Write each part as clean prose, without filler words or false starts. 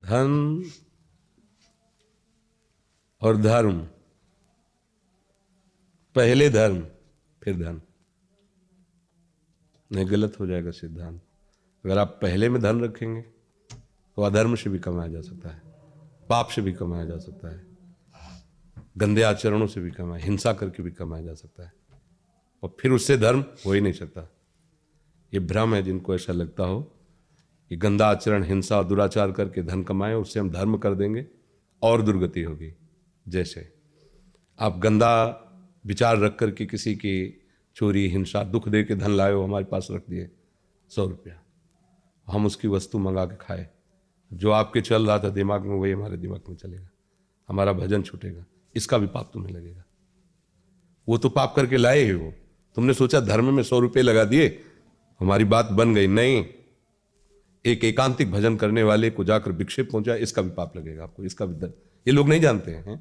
धन और धर्म, पहले धर्म फिर धन, नहीं गलत हो जाएगा सिद्धांत। अगर आप पहले में धन रखेंगे तो अधर्म से भी कमाया जा सकता है, पाप से भी कमाया जा सकता है, गंदे आचरणों से भी कमाया, हिंसा करके भी कमाया जा सकता है, और फिर उससे धर्म हो ही नहीं सकता। ये भ्रम है जिनको ऐसा लगता हो कि गंदा आचरण, हिंसा और दुराचार करके धन कमाएं, उससे हम धर्म कर देंगे और दुर्गति होगी। जैसे आप गंदा विचार रख करके किसी की चोरी, हिंसा, दुख दे के धन लाए हो, हमारे पास रख दिए 100 रुपया, हम उसकी वस्तु मंगा के खाए, जो आपके चल रहा था दिमाग में वही हमारे दिमाग में चलेगा, हमारा भजन छूटेगा, इसका भी पाप तुम्हें लगेगा। वो तो पाप करके लाए ही हो, तुमने सोचा धर्म में 100 रुपये लगा दिए, हमारी बात बन गई। नहीं, एक एकांतिक भजन करने वाले को जाकर विक्षेप पहुंचा, इसका भी पाप लगेगा आपको, इसका भी दर्द। ये लोग नहीं जानते हैं,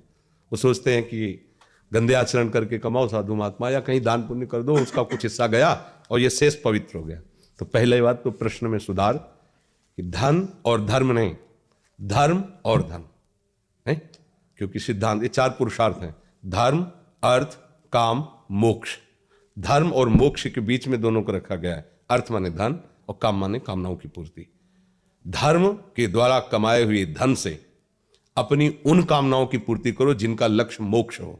वो सोचते हैं कि गंदे आचरण करके कमाओ साधु महात्मा, या कहीं दान पुण्य कर दो, उसका कुछ हिस्सा गया और ये शेष पवित्र हो गया। तो पहले बात तो प्रश्न में सुधार कि धन और धर्म नहीं, धर्म और धन है, क्योंकि सिद्धांत ये 4 पुरुषार्थ हैं, धर्म, अर्थ, काम, मोक्ष। धर्म और मोक्ष के बीच में दोनों को रखा गया है। अर्थ माने धन और काम माने कामनाओं की पूर्ति। धर्म के द्वारा कमाए हुए धन से अपनी उन कामनाओं की पूर्ति करो जिनका लक्ष्य मोक्ष हो।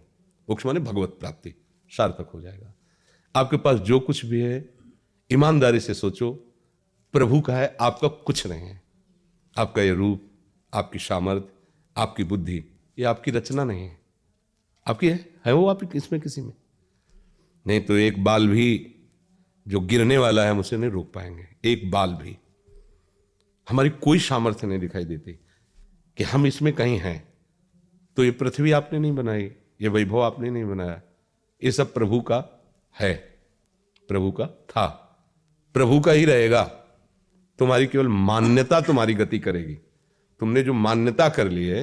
मोक्ष माने भगवत प्राप्ति, सार्थक हो जाएगा। आपके पास जो कुछ भी है ईमानदारी से सोचो, प्रभु का है, आपका कुछ नहीं है। आपका ये रूप, आपकी सामर्थ्य, आपकी बुद्धि, ये आपकी रचना नहीं है, आपकी है वो आप इसमें किसी में नहीं। तो एक बाल भी जो गिरने वाला है हम उसे नहीं रोक पाएंगे, एक बाल भी। हमारी कोई सामर्थ्य नहीं दिखाई देती कि हम इसमें कहीं हैं। तो ये पृथ्वी आपने नहीं बनाई, ये वैभव आपने नहीं बनाया, ये सब प्रभु का है, प्रभु का था, प्रभु का ही रहेगा। तुम्हारी केवल मान्यता तुम्हारी गति करेगी। तुमने जो मान्यता कर ली है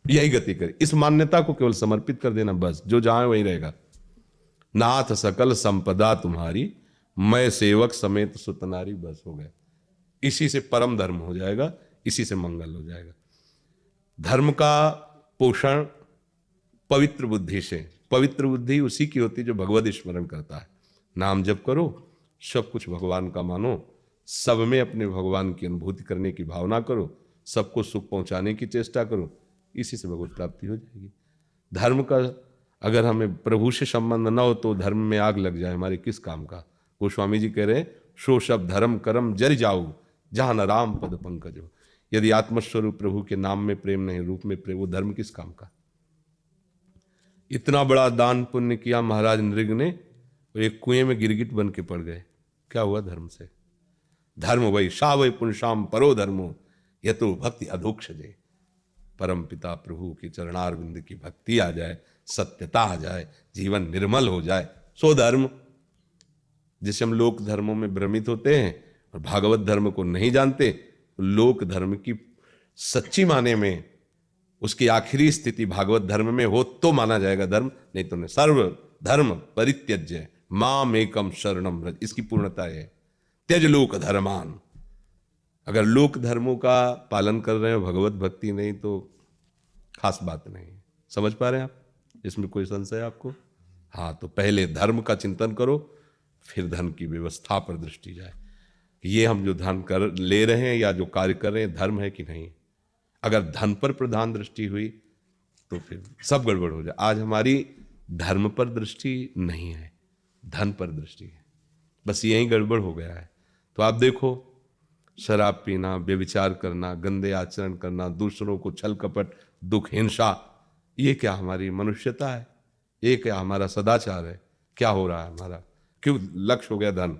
यही गति करे, इस मान्यता को केवल समर्पित कर देना, बस जो जहां है वही रहेगा। नाथ सकल संपदा तुम्हारी, मैं सेवक समेत सुतनारी, बस हो गया। इसी से परम धर्म हो जाएगा, इसी से मंगल हो जाएगा। धर्म का पोषण पवित्र बुद्धि से, पवित्र बुद्धि उसी की होती जो भगवद स्मरण करता है। नाम जप करो, सब कुछ भगवान का मानो, सब में अपने भगवान की अनुभूति करने की भावना करो, सबको सुख पहुंचाने की चेष्टा करो, इसी से भगवत प्राप्ति हो जाएगी। धर्म का अगर हमें प्रभु से संबंध न हो तो धर्म में आग लग जाए, हमारे किस काम का। गोस्वामी जी कह रहे हैं, सो सब धर्म कर्म जर जाऊ, जहां न राम पद पंकज हो। यदि आत्मस्वरूप प्रभु के नाम में प्रेम नहीं, रूप में प्रेम, वो धर्म किस काम का। इतना बड़ा दान पुण्य किया महाराज नृग ने, एक कुएं में गिरगिट बन के पड़ गए। क्या हुआ धर्म से। धर्म वही सा वही पुंसाम परो धर्मो यतो भक्ति अधोक्ष जय। परम पिता प्रभु के चरणारविंद की भक्ति आ जाए, सत्यता आ जाए, जीवन निर्मल हो जाए, सो धर्म। जिसे हम लोक धर्मों में भ्रमित होते हैं और भागवत धर्म को नहीं जानते, तो लोक धर्म की सच्ची माने में उसकी आखिरी स्थिति भागवत धर्म में हो तो माना जाएगा धर्म, नहीं तो नहीं। सर्व धर्म परित्यज्य माम एकम शरणम व्रज, इसकी पूर्णता है। त्यज लोक धर्मान, अगर लोक धर्मों का पालन कर रहे हो, भगवत भक्ति नहीं, तो खास बात नहीं। समझ पा रहे हैं आप, इसमें कोई संशय आपको। हाँ, तो पहले धर्म का चिंतन करो, फिर धन की व्यवस्था पर दृष्टि जाए कि ये हम जो धन कर ले रहे हैं या जो कार्य कर रहे हैं धर्म है कि नहीं। अगर धन पर प्रधान दृष्टि हुई तो फिर सब गड़बड़ हो जाए। आज हमारी धर्म पर दृष्टि नहीं है, धन पर दृष्टि है, बस यही गड़बड़ हो गया है। तो आप देखो, शराब पीना, व्यभिचार करना, गंदे आचरण करना, दूसरों को छल कपट, दुख, हिंसा, ये क्या हमारी मनुष्यता है? ये क्या हमारा सदाचार है? क्या हो रहा है हमारा? क्यों लक्ष्य हो गया धन।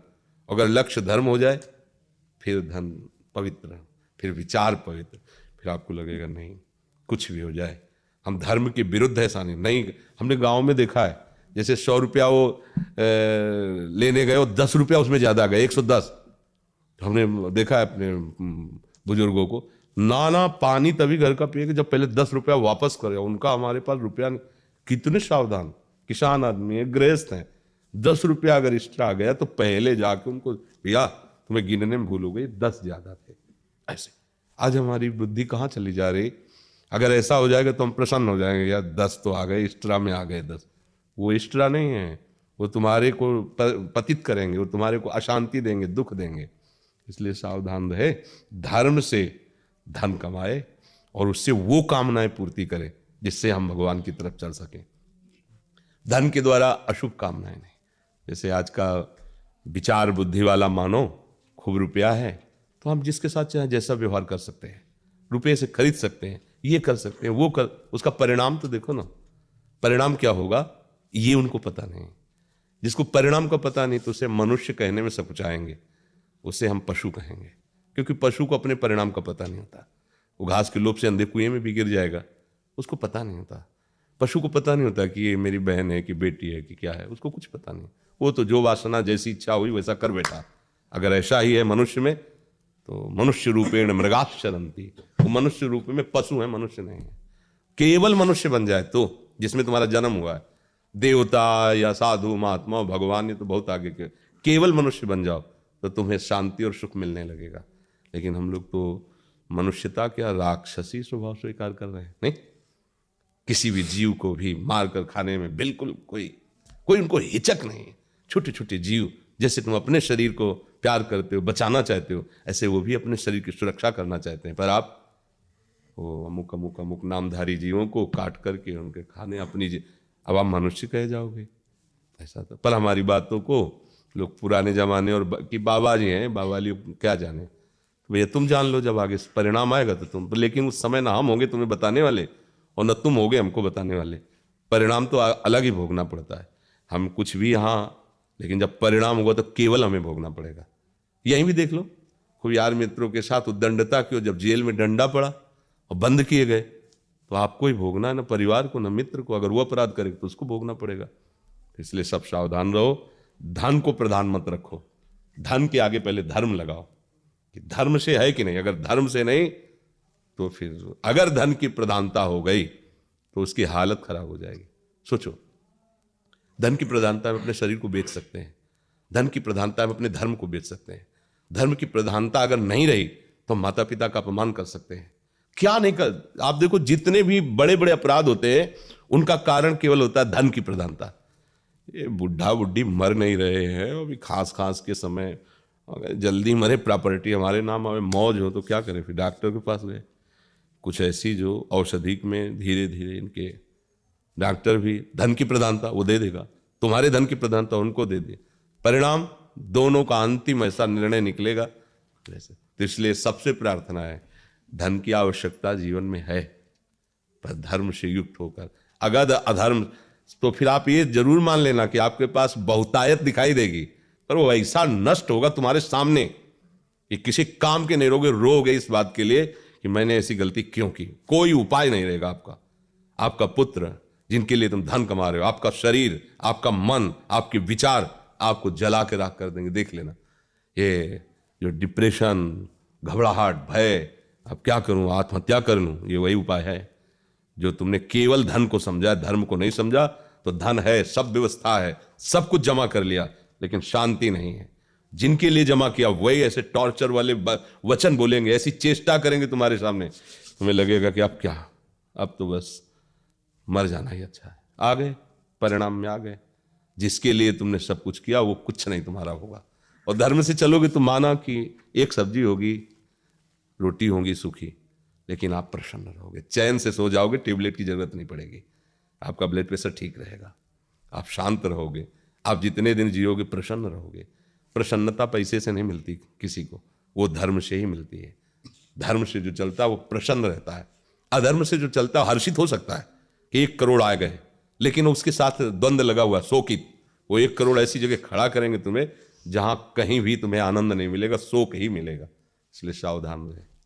अगर लक्ष्य धर्म हो जाए फिर धन पवित्र, फिर विचार पवित्र, फिर आपको लगेगा नहीं कुछ भी हो जाए हम धर्म के विरुद्ध है। ऐसा नहीं। हमने गांव में देखा है, जैसे 100 रुपया वो लेने गए, 10 रुपया उसमें ज्यादा गए, 110। तो हमने देखा है अपने बुजुर्गों को, नाना पानी तभी घर का पिएगा जब पहले 10 रुपया वापस करे। उनका हमारे पास रुपया, कितने सावधान किसान आदमी है, गृहस्थ हैं। 10 रुपया अगर एक्स्ट्रा आ गया तो पहले जाके उनको, भैया तुम्हें गिनने में भूल हो गई, 10 ज्यादा थे, ऐसे आज हमारी बुद्धि कहाँ चली जा रही? अगर ऐसा हो जाएगा तो हम प्रसन्न हो जाएंगे, यार 10 तो आ गए, इष्टरा में आ गए 10। वो इष्टरा नहीं है, वो तुम्हारे को पतित करेंगे, वो तुम्हारे को अशांति देंगे, दुख देंगे। इसलिए सावधान रहे, धर्म से धन कमाए और उससे वो कामनाएं पूर्ति करें जिससे हम भगवान की तरफ चल सकें। धन के द्वारा अशुभ कामनाएं नहीं। जैसे आज का विचार बुद्धि वाला मानो, खूब रुपया है तो हम जिसके साथ चाहे जैसा व्यवहार कर सकते हैं, रुपये से खरीद सकते हैं, ये कर सकते हैं, वो कर, उसका परिणाम तो देखो ना, परिणाम क्या होगा ये उनको पता नहीं। जिसको परिणाम का पता नहीं तो उसे मनुष्य कहने में सकुचाएंगे, उसे हम पशु कहेंगे, क्योंकि पशु को अपने परिणाम का पता नहीं होता। वो घास के लोभ से अंधे कुएं में भी गिर जाएगा, उसको पता नहीं होता। पशु को पता नहीं होता कि ये मेरी बहन है कि बेटी है कि क्या है, उसको कुछ पता नहीं। वो तो जो वासना जैसी इच्छा हुई वैसा कर बैठा। अगर ऐसा ही है मनुष्य में तो मनुष्य रूपेण मृगाः चरन्ति, वो मनुष्य रूप में पशु है, मनुष्य नहीं है। केवल मनुष्य बन जाए तो, जिसमें तुम्हारा जन्म हुआ है, देवता या साधु महात्मा भगवान ये तो बहुत आगे के, केवल मनुष्य बन जाओ तो तुम्हें शांति और सुख मिलने लगेगा। लेकिन हम लोग तो मनुष्यता क्या राक्षसी स्वभाव स्वीकार कर रहे हैं। नहीं, किसी भी जीव को भी मार कर खाने में बिल्कुल कोई उनको हिचक नहीं। छोटे छोटे जीव, जैसे तुम अपने शरीर को प्यार करते हो, बचाना चाहते हो, ऐसे वो भी अपने शरीर की सुरक्षा करना चाहते हैं। पर आप वो अमुक अमुक अमुक नामधारी जीवों को काट करके उनके खाने अपनी अब आप मनुष्य कहे जाओगे, ऐसा तो। पर हमारी बातों को लोग पुराने जमाने और कि बाबा जी हैं, बाबा जी क्या जाने, तो भैया तुम जान लो, जब आगे परिणाम आएगा तो तुम। लेकिन उस समय ना हम होंगे तुम्हें बताने वाले और न तुम होगे हमको बताने वाले। परिणाम तो अलग ही भोगना पड़ता है। हम कुछ भी यहाँ, लेकिन जब परिणाम होगा तो केवल हमें भोगना पड़ेगा। यहीं भी देख लो, खूब यार मित्रों के साथ उद्दंडता की, जब जेल में डंडा पड़ा और बंद किए गए तो आपको ही भोगना है, ना परिवार को, ना मित्र को। अगर वो अपराध करे तो उसको भोगना पड़ेगा। इसलिए सब सावधान रहो, धन को प्रधान मत रखो। धन के आगे पहले धर्म लगाओ कि धर्म से है कि नहीं। अगर धर्म से नहीं तो फिर अगर धन की प्रधानता हो गई तो उसकी हालत खराब हो जाएगी। सोचो, धन की प्रधानता में अपने शरीर को बेच सकते हैं, धन की प्रधानता में अपने धर्म को बेच सकते हैं। धर्म की प्रधानता अगर नहीं रही तो माता पिता का अपमान कर सकते हैं। क्या नहीं कर, आप देखो जितने भी बड़े बड़े अपराध होते हैं उनका कारण केवल होता है धन की प्रधानता। ये बुढ़ा बुढ़ी मर नहीं रहे हैं, अभी खास के समय अगर जल्दी मरे, प्रॉपर्टी हमारे नाम आवे, मौज हो तो क्या करें, फिर डॉक्टर के पास गए। कुछ ऐसी जो औषधि में धीरे धीरे इनके डॉक्टर भी धन की प्रधानता वो दे देगा, तुम्हारे धन की प्रधानता उनको दे दे, परिणाम दोनों का अंतिम ऐसा निर्णय निकलेगा वैसे। तो इसलिए सबसे प्रार्थना है, धन की आवश्यकता जीवन में है पर धर्म से युक्त होकर। अगर अधर्म तो फिर आप ये जरूर मान लेना कि आपके पास बहुतायत दिखाई देगी, पर वो ऐसा नष्ट होगा तुम्हारे सामने कि किसी काम के नहीं रहोगे, रोगे इस बात के लिए कि मैंने ऐसी गलती क्यों की। कोई उपाय नहीं रहेगा आपका। आपका पुत्र जिनके लिए तुम धन कमा रहे हो, आपका शरीर, आपका मन, आपके विचार आपको जला के राख कर देंगे। देख लेना, ये जो डिप्रेशन, घबराहट, भय, अब क्या करूं, आत्महत्या कर लूं, ये वही उपाय है जो तुमने केवल धन को समझा, धर्म को नहीं समझा। तो धन है, सब व्यवस्था है, सब कुछ जमा कर लिया, लेकिन शांति नहीं है। जिनके लिए जमा किया वही ऐसे टॉर्चर वाले वचन बोलेंगे, ऐसी चेष्टा करेंगे तुम्हारे सामने, तुम्हें लगेगा कि अब क्या, अब तो बस मर जाना ही अच्छा है। आ गए, परिणाम में आ गए। जिसके लिए तुमने सब कुछ किया वो कुछ नहीं तुम्हारा होगा। और धर्म से चलोगे तो माना कि एक सब्जी होगी, रोटी होगी सूखी, लेकिन आप प्रसन्न रहोगे, चैन से सो जाओगे, टेबलेट की जरूरत नहीं पड़ेगी, आपका ब्लड प्रेशर ठीक रहेगा, आप शांत रहोगे, आप जितने दिन जियोगे प्रसन्न रहोगे। प्रसन्नता पैसे से नहीं मिलती किसी को, वो धर्म से ही मिलती है। धर्म से जो चलता है वो प्रसन्न रहता है। अधर्म से जो चलता है हर्षित हो सकता है कि 1 करोड़ आ गए, लेकिन उसके साथ द्वंद्व लगा हुआ, शोकित। वो 1 करोड़ ऐसी जगह खड़ा करेंगे तुम्हें जहां कहीं भी तुम्हें आनंद नहीं मिलेगा, शोक ही मिलेगा। इसलिए सावधान रहे।